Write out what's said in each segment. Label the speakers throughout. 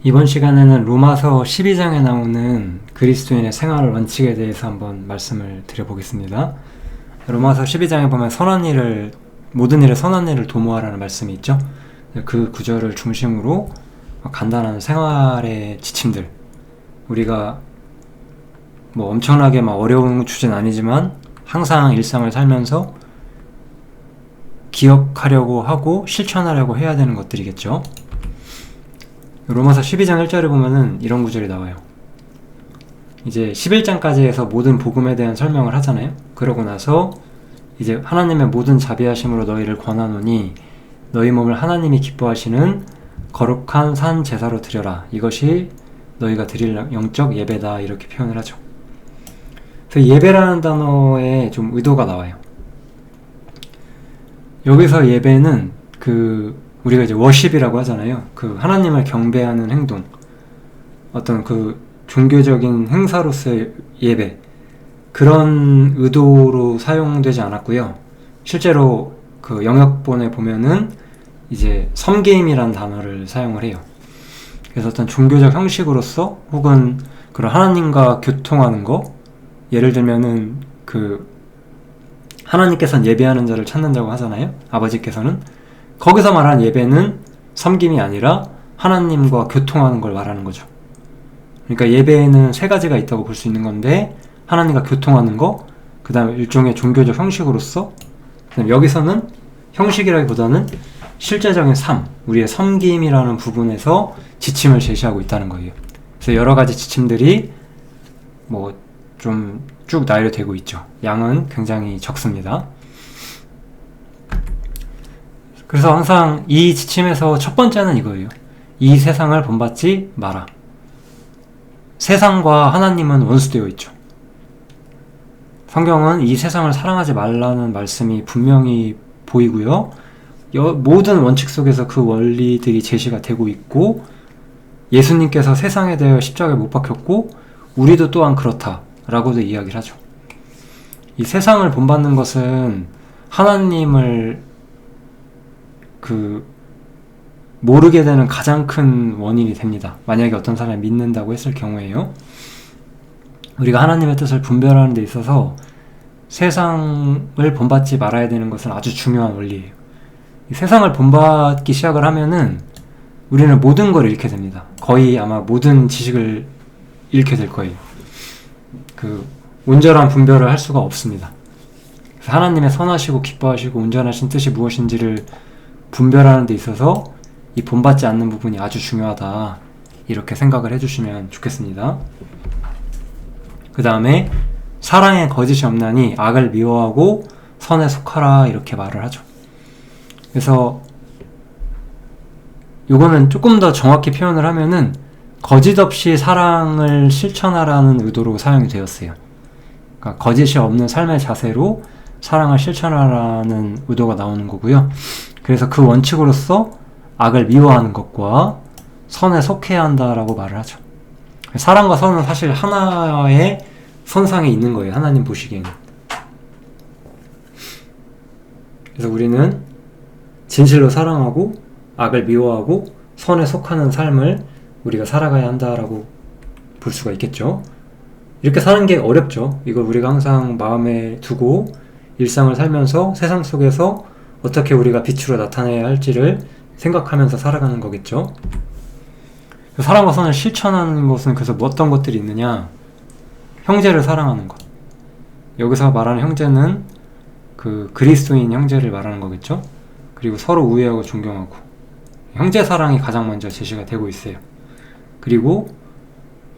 Speaker 1: 이번 시간에는 로마서 12장에 나오는 그리스도인의 생활 원칙에 대해서 한번 말씀을 드려보겠습니다. 로마서 12장에 보면 모든 일에 선한 일을 도모하라는 말씀이 있죠. 그 구절을 중심으로 간단한 생활의 지침들, 우리가 뭐 엄청나게 어려운 주제는 아니지만 항상 일상을 살면서 기억하려고 하고 실천하려고 해야 되는 것들이겠죠. 로마서 12장 1절에 보면은 이런 구절이 나와요. 이제 11장까지 해서 모든 복음에 대한 설명을 하잖아요. 그러고 나서 이제 하나님의 모든 자비하심으로 너희를 권하노니 너희 몸을 하나님이 기뻐하시는 거룩한 산 제사로 드려라. 이것이 너희가 드릴 영적 예배다. 이렇게 표현을 하죠. 그래서 예배라는 단어에 좀 의도가 나와요. 여기서 예배는 우리가 이제 워십이라고 하잖아요. 하나님을 경배하는 행동, 어떤 종교적인 행사로서의 예배, 그런 의도로 사용되지 않았고요. 실제로 영역본에 보면은 이제 섬김이라는 단어를 사용을 해요. 그래서 어떤 종교적 형식으로서 혹은 그런 하나님과 교통하는 거, 예를 들면은 하나님께서는 예배하는 자를 찾는다고 하잖아요. 아버지께서는. 거기서 말하는 예배는 섬김이 아니라 하나님과 교통하는 걸 말하는 거죠. 그러니까 예배에는 세 가지가 있다고 볼 수 있는 건데, 하나님과 교통하는 거, 그 다음에 일종의 종교적 형식으로서, 여기서는 형식이라기보다는 실제적인 삶, 우리의 섬김이라는 부분에서 지침을 제시하고 있다는 거예요. 그래서 여러 가지 지침들이 좀 쭉 나열되고 있죠. 양은 굉장히 적습니다. 그래서 항상 이 지침에서 첫 번째는 이거예요. 이 세상을 본받지 마라. 세상과 하나님은 원수되어 있죠. 성경은 이 세상을 사랑하지 말라는 말씀이 분명히 보이고요. 모든 원칙 속에서 그 원리들이 제시가 되고 있고, 예수님께서 세상에 대해 십자가에 못 박혔고 우리도 또한 그렇다라고도 이야기를 하죠. 이 세상을 본받는 것은 하나님을 모르게 되는 가장 큰 원인이 됩니다. 만약에 어떤 사람이 믿는다고 했을 경우에요. 우리가 하나님의 뜻을 분별하는 데 있어서 세상을 본받지 말아야 되는 것은 아주 중요한 원리예요. 이 세상을 본받기 시작을 하면은 우리는 모든 걸 잃게 됩니다. 거의 아마 모든 지식을 잃게 될 거예요. 온전한 분별을 할 수가 없습니다. 그래서 하나님의 선하시고 기뻐하시고 온전하신 뜻이 무엇인지를 분별하는 데 있어서 이 본받지 않는 부분이 아주 중요하다, 이렇게 생각을 해주시면 좋겠습니다. 그 다음에 사랑에 거짓이 없나니 악을 미워하고 선에 속하라, 이렇게 말을 하죠. 그래서 요거는 조금 더 정확히 표현을 하면은 거짓 없이 사랑을 실천하라는 의도로 사용이 되었어요. 그러니까 거짓이 없는 삶의 자세로 사랑을 실천하라는 의도가 나오는 거고요. 그래서 그 원칙으로서 악을 미워하는 것과 선에 속해야 한다라고 말을 하죠. 사랑과 선은 사실 하나의 선상에 있는 거예요. 하나님 보시기에는. 그래서 우리는 진실로 사랑하고 악을 미워하고 선에 속하는 삶을 우리가 살아가야 한다라고 볼 수가 있겠죠. 이렇게 사는 게 어렵죠. 이걸 우리가 항상 마음에 두고 일상을 살면서 세상 속에서 어떻게 우리가 빛으로 나타내야 할지를 생각하면서 살아가는 거겠죠. 사랑과 선을 실천하는 것은 그래서 어떤 것들이 있느냐, 형제를 사랑하는 것. 여기서 말하는 형제는 그리스도인 형제를 말하는 거겠죠. 그리고 서로 우애하고 존경하고, 형제 사랑이 가장 먼저 제시가 되고 있어요. 그리고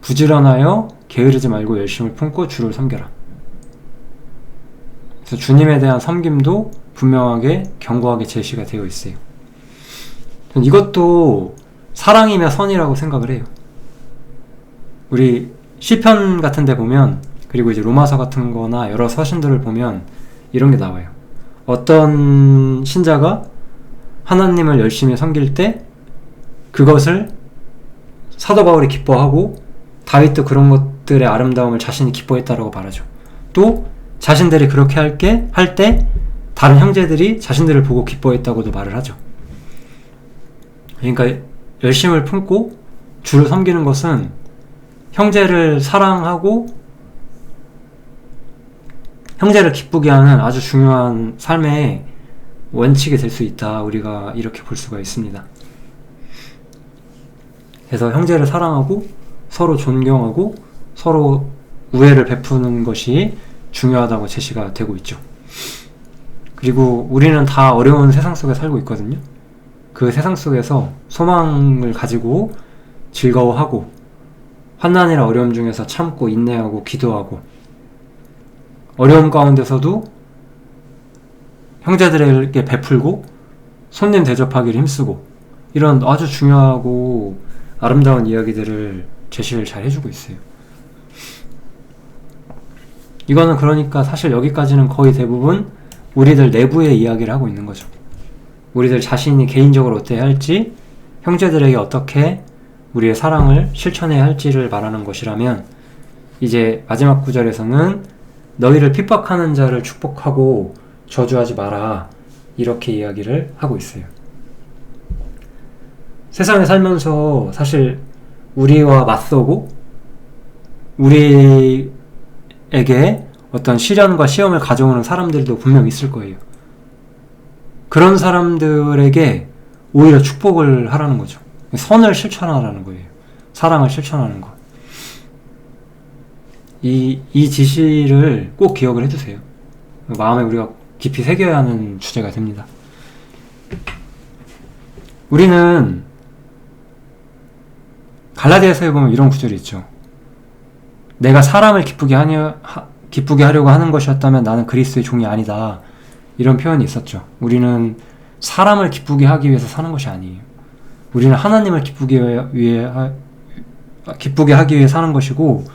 Speaker 1: 부지런하여 게으르지 말고 열심을 품고 주를 섬겨라. 그래서 주님에 대한 섬김도 분명하게 견고하게 제시가 되어 있어요. 이것도 사랑이며 선이라고 생각을 해요. 우리 시편 같은 데 보면, 그리고 이제 로마서 같은 거나 여러 서신들을 보면 이런 게 나와요. 어떤 신자가 하나님을 열심히 섬길 때 그것을 사도 바울이 기뻐하고 다윗도 그런 것들의 아름다움을 자신이 기뻐했다라고 말하죠. 또 자신들이 그렇게 할 때 다른 형제들이 자신들을 보고 기뻐했다고도 말을 하죠. 그러니까 열심을 품고 주를 섬기는 것은 형제를 사랑하고 형제를 기쁘게 하는 아주 중요한 삶의 원칙이 될 수 있다. 우리가 이렇게 볼 수가 있습니다. 그래서 형제를 사랑하고 서로 존경하고 서로 우애를 베푸는 것이 중요하다고 제시가 되고 있죠. 그리고 우리는 다 어려운 세상 속에 살고 있거든요. 그 세상 속에서 소망을 가지고 즐거워하고 환난이나 어려움 중에서 참고 인내하고 기도하고 어려움 가운데서도 형제들에게 베풀고 손님 대접하기를 힘쓰고 이런 아주 중요하고 아름다운 이야기들을 제시를 잘 해주고 있어요. 이거는 그러니까 사실 여기까지는 거의 대부분 우리들 내부의 이야기를 하고 있는 거죠. 우리들 자신이 개인적으로 어때야 할지, 형제들에게 어떻게 우리의 사랑을 실천해야 할지를 말하는 것이라면, 이제 마지막 구절에서는 너희를 핍박하는 자를 축복하고 저주하지 마라, 이렇게 이야기를 하고 있어요. 세상에 살면서 사실 우리와 맞서고 우리에게 어떤 시련과 시험을 가져오는 사람들도 분명 있을 거예요. 그런 사람들에게 오히려 축복을 하라는 거죠. 선을 실천하라는 거예요. 사랑을 실천하는 것. 이 지시를 꼭 기억을 해두세요. 마음에 우리가 깊이 새겨야 하는 주제가 됩니다. 우리는 갈라디아서에 보면 이런 구절이 있죠. 내가 사람을 기쁘게 하려고 하는 것이었다면 나는 그리스도의 종이 아니다. 이런 표현이 있었죠. 우리는 사람을 기쁘게 하기 위해서 사는 것이 아니에요. 우리는 하나님을 기쁘게 하기 위해 사는 것이고,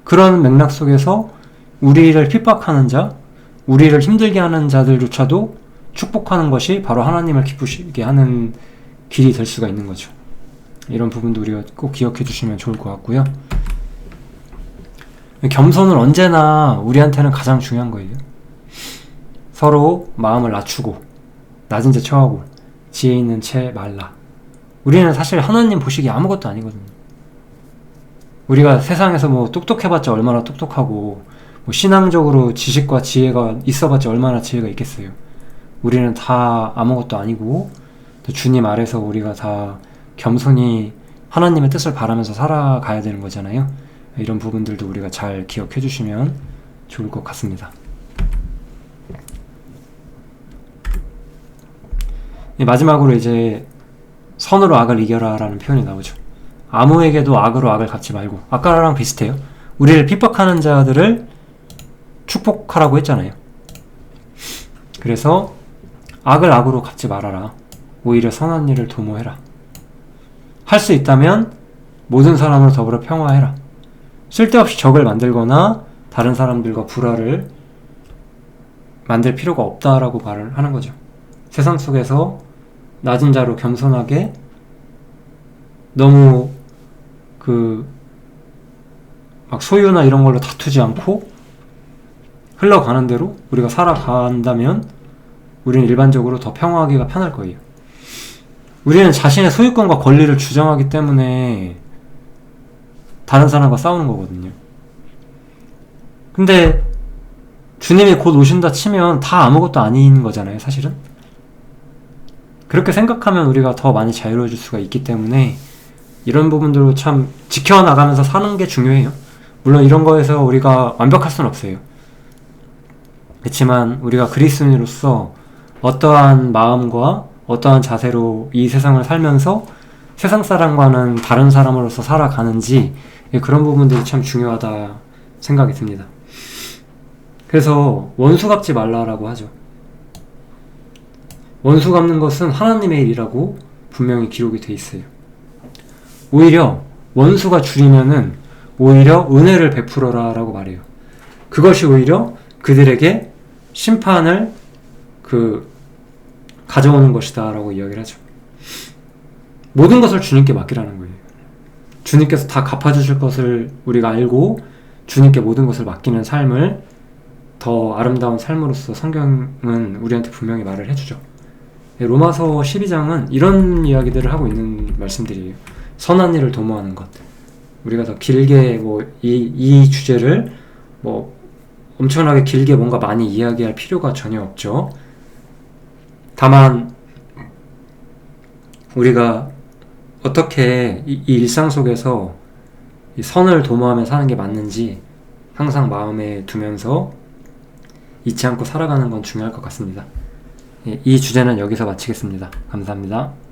Speaker 1: 그런 맥락 속에서 우리를 핍박하는 자, 우리를 힘들게 하는 자들조차도 축복하는 것이 바로 하나님을 기쁘시게 하는 길이 될 수가 있는 거죠. 이런 부분도 우리가 꼭 기억해 주시면 좋을 것 같고요. 겸손은 언제나 우리한테는 가장 중요한 거예요. 서로 마음을 낮추고 낮은 채 처하고 지혜 있는 채 말라. 우리는 사실 하나님 보시기에 아무것도 아니거든요. 우리가 세상에서 뭐 똑똑해봤자 얼마나 똑똑하고 뭐 신앙적으로 지식과 지혜가 있어봤자 얼마나 지혜가 있겠어요. 우리는 다 아무것도 아니고 또 주님 아래서 우리가 다 겸손히 하나님의 뜻을 바라면서 살아가야 되는 거잖아요. 이런 부분들도 우리가 잘 기억해 주시면 좋을 것 같습니다. 마지막으로 이제 선으로 악을 이겨라 라는 표현이 나오죠. 아무에게도 악으로 악을 갚지 말고, 아까랑 비슷해요. 우리를 핍박하는 자들을 축복하라고 했잖아요. 그래서 악을 악으로 갚지 말아라. 오히려 선한 일을 도모해라. 할 수 있다면 모든 사람으로 더불어 평화해라. 쓸데없이 적을 만들거나 다른 사람들과 불화를 만들 필요가 없다라고 말을 하는 거죠. 세상 속에서 낮은 자로 겸손하게 너무 막 소유나 이런 걸로 다투지 않고 흘러가는 대로 우리가 살아간다면 우리는 일반적으로 더 평화하기가 편할 거예요. 우리는 자신의 소유권과 권리를 주장하기 때문에 다른 사람과 싸우는 거거든요. 근데 주님이 곧 오신다 치면 다 아무것도 아닌 거잖아요, 사실은. 그렇게 생각하면 우리가 더 많이 자유로워질 수가 있기 때문에 이런 부분들로 참 지켜나가면서 사는 게 중요해요. 물론 이런 거에서 우리가 완벽할 수는 없어요. 그렇지만 우리가 그리스도인으로서 어떠한 마음과 어떠한 자세로 이 세상을 살면서 세상 사람과는 다른 사람으로서 살아가는지, 그런 부분들이 참 중요하다 생각이 듭니다. 그래서 원수 갚지 말라라고 하죠. 원수 갚는 것은 하나님의 일이라고 분명히 기록이 돼 있어요. 오히려 원수가 줄이면은 오히려 은혜를 베풀어라 라고 말해요. 그것이 오히려 그들에게 심판을 가져오는 것이다 라고 이야기를 하죠. 모든 것을 주님께 맡기라는 거예요. 주님께서 다 갚아주실 것을 우리가 알고 주님께 모든 것을 맡기는 삶을 더 아름다운 삶으로서 성경은 우리한테 분명히 말을 해주죠. 로마서 12장은 이런 이야기들을 하고 있는 말씀들이에요. 선한 일을 도모하는 것. 우리가 더 길게 이 주제를 엄청나게 길게 뭔가 많이 이야기할 필요가 전혀 없죠. 다만 우리가 어떻게 이 일상 속에서 이 선을 도모하며 사는 게 맞는지 항상 마음에 두면서 잊지 않고 살아가는 건 중요할 것 같습니다. 이 주제는 여기서 마치겠습니다. 감사합니다.